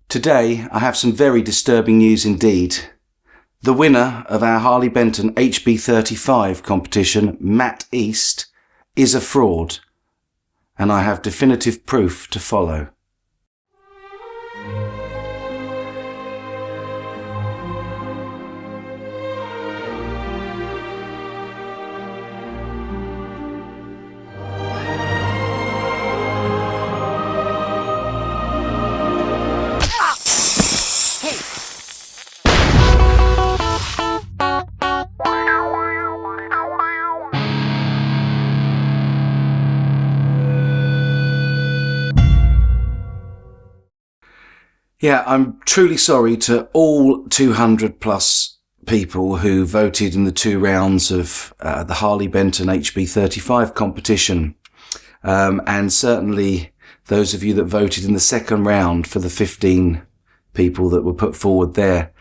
Today I have some very disturbing news indeed. The winner of our Harley Benton HB35 competition, Matt East, is a fraud, and I have definitive proof to follow. Yeah, I'm truly sorry to all 200 plus people who voted in the 2 rounds of the Harley Benton HB35 competition. And certainly those of you that voted in the 2nd round for the 15 people that were put forward there.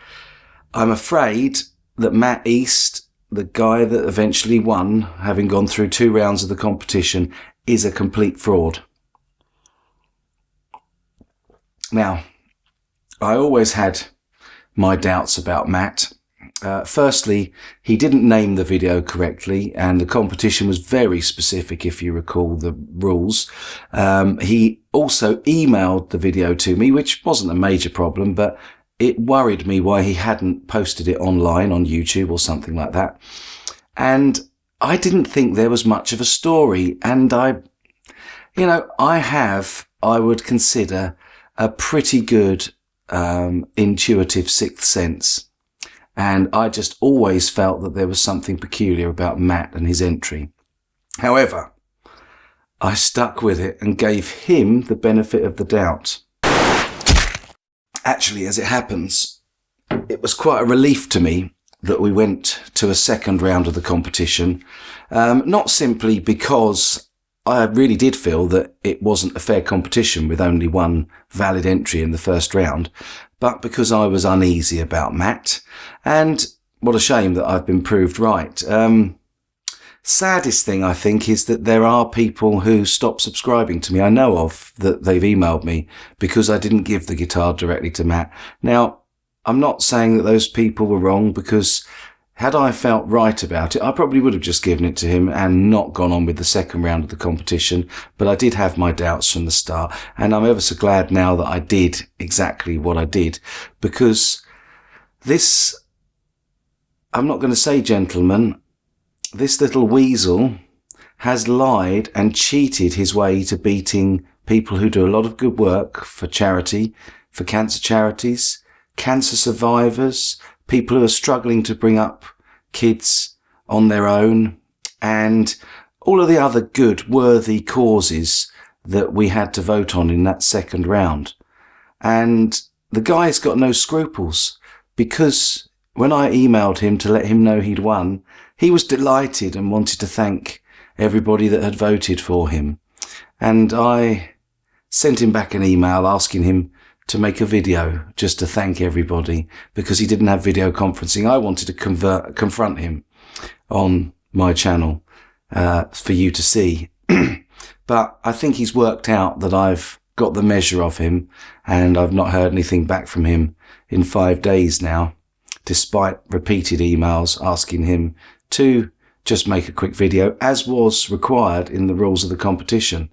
I'm afraid that Matt East, the guy that eventually won, having gone through 2 rounds of the competition, is a complete fraud. Now, I always had my doubts about Matt. Firstly, he didn't name the video correctly, and the competition was very specific, if you recall the rules. He also emailed the video to me, which wasn't a major problem, but it worried me why he hadn't posted it online on YouTube or something like that. And I didn't think there was much of a story, and I would consider a pretty good intuitive 6th sense, and I just always felt that there was something peculiar about Matt and his entry. However, I stuck with it and gave him the benefit of the doubt. Actually, as it happens, it was quite a relief to me that we went to a 2nd round of the competition, not simply because I really did feel that it wasn't a fair competition with only 1 valid entry in the 1st round, but because I was uneasy about Matt, and what a shame that I've been proved right. Saddest thing, I think, is that there are people who stop subscribing to me. I know of that they've emailed me because I didn't give the guitar directly to Matt. Now, I'm not saying that those people were wrong, because had I felt right about it, I probably would have just given it to him and not gone on with the 2nd round of the competition. But I did have my doubts from the start, and I'm ever so glad now that I did exactly what I did, because this, I'm not going to say gentleman, this little weasel has lied and cheated his way to beating people who do a lot of good work for charity, for cancer charities, cancer survivors, people who are struggling to bring up kids on their own, and all of the other good, worthy causes that we had to vote on in that 2nd round. And the guy's got no scruples, because when I emailed him to let him know he'd won, he was delighted and wanted to thank everybody that had voted for him. And I sent him back an email asking him to make a video just to thank everybody, because he didn't have video conferencing. I wanted to confront him on my channel for you to see. But I think he's worked out that I've got the measure of him, and I've not heard anything back from him in 5 days now, despite repeated emails asking him to just make a quick video, as was required in the rules of the competition.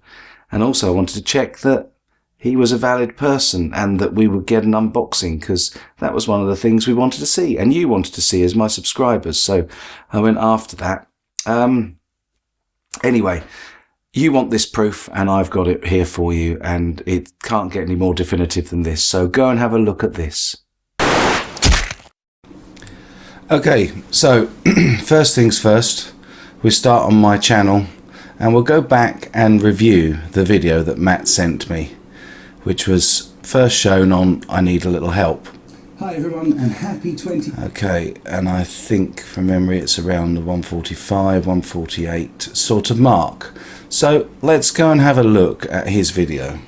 And also I wanted to check that he was a valid person and that we would get an unboxing, because that was one of the things we wanted to see and you wanted to see as my subscribers. So I went after that. Anyway, you want this proof and I've got it here for you, and it can't get any more definitive than this. So go and have a look at this. Okay, so first things first, we start on my channel and we'll go back and review the video that Matt sent me, which was first shown on I Need a Little Help. Hi everyone, and happy 20... Okay, and I think from memory it's around the 145, 148 sort of mark. So let's go and have a look at his video.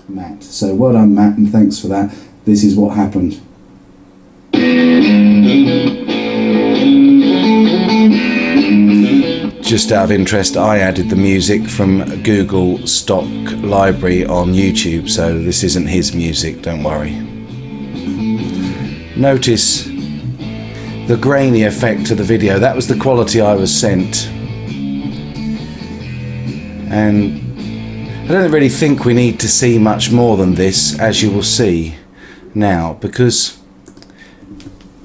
Matt. So well done Matt, and thanks for that. This is what happened. Just out of interest, I added the music from Google Stock Library on YouTube, so this isn't his music, don't worry. Notice the grainy effect of the video. That was the quality I was sent. And I don't really think we need to see much more than this, as you will see now, because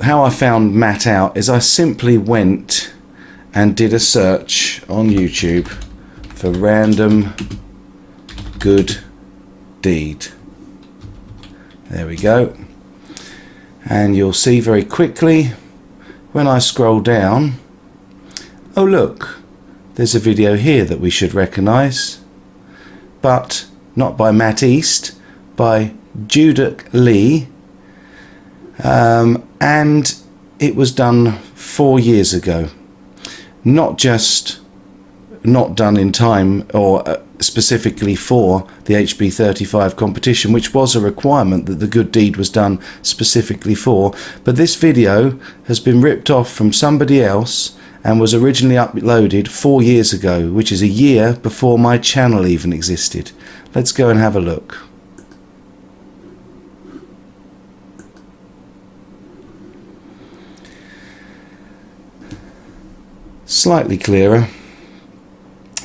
how I found Matt out is I simply went and did a search on YouTube for random good deed. There we go. And you'll see very quickly when I scroll down, oh look, there's a video here that we should recognise, but not by Matt East, by Judith Lee, and it was done 4 years ago. Not just not done in time or specifically for the HB35 competition, which was a requirement that the good deed was done specifically for, but this video has been ripped off from somebody else and was originally uploaded 4 years ago, which is a year before my channel even existed. Let's go and have a look. Slightly clearer,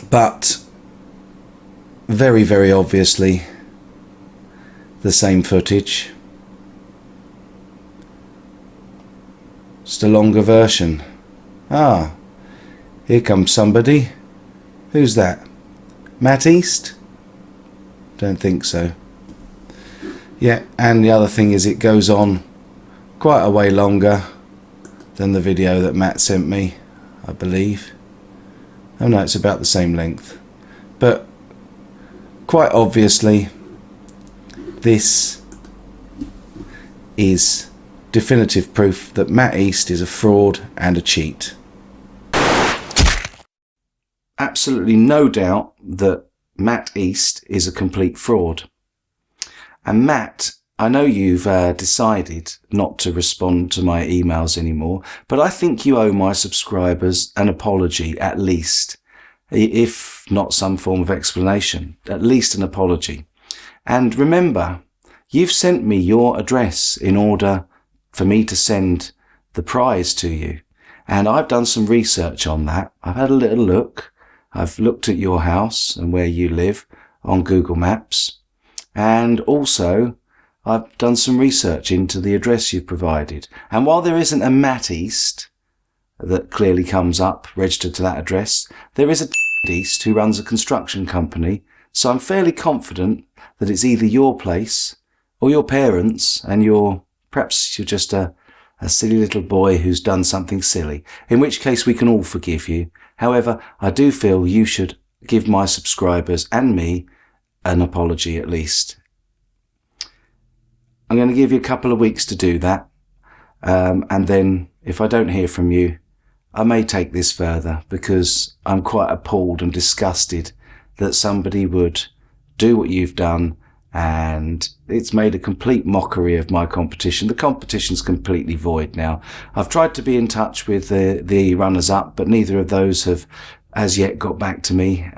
but very, very obviously the same footage. Just a longer version. Ah, here comes somebody. Who's that? Matt East? Don't think so. Yeah, and the other thing is it goes on quite a way longer than the video that Matt sent me, I believe. Oh no, it's about the same length. But quite obviously, this is definitive proof that Matt East is a fraud and a cheat. Absolutely no doubt that Matt East is a complete fraud. And Matt, I know you've decided not to respond to my emails anymore, but I think you owe my subscribers an apology at least, if not some form of explanation, at least an apology. And remember, you've sent me your address in order for me to send the prize to you. And I've done some research on that. I've had a little look. I've looked at your house and where you live on Google Maps. And also, I've done some research into the address you've provided. And while there isn't a Matt East that clearly comes up registered to that address, there is a East who runs a construction company. So I'm fairly confident that it's either your place or your parents, and perhaps you're just a silly little boy who's done something silly, in which case we can all forgive you. However, I do feel you should give my subscribers and me an apology at least. I'm going to give you a couple of weeks to do that, and then if I don't hear from you, I may take this further, because I'm quite appalled and disgusted that somebody would do what you've done, and it's made a complete mockery of my competition. The competition's completely void now. I've tried to be in touch with the runners-up, but neither of those have as yet got back to me,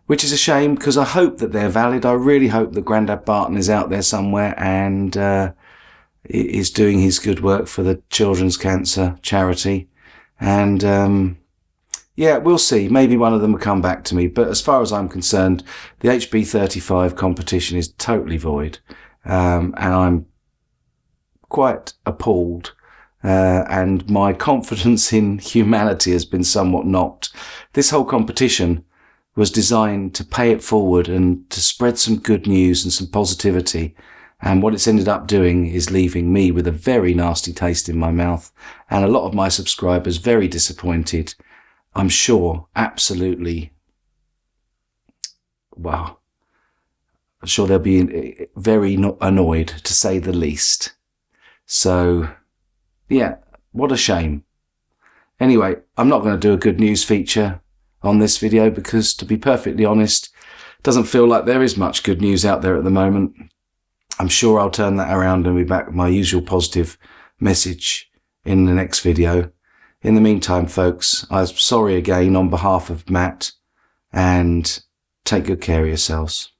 which is a shame, because I hope that they're valid. I really hope that Grandad Barton is out there somewhere and is doing his good work for the Children's Cancer Charity. And yeah, we'll see. Maybe one of them will come back to me. But as far as I'm concerned, the HB35 competition is totally void. And I'm quite appalled. And my confidence in humanity has been somewhat knocked. This whole competition was designed to pay it forward and to spread some good news and some positivity. And what it's ended up doing is leaving me with a very nasty taste in my mouth, and a lot of my subscribers very disappointed. I'm sure, absolutely, well, I'm sure they'll be very annoyed, to say the least. So, yeah, what a shame. Anyway, I'm not going to do a good news feature on this video because, to be perfectly honest, it doesn't feel like there is much good news out there at the moment. I'm sure I'll turn that around and be back with my usual positive message in the next video. In the meantime, folks, I'm sorry again on behalf of Matt, and take good care of yourselves.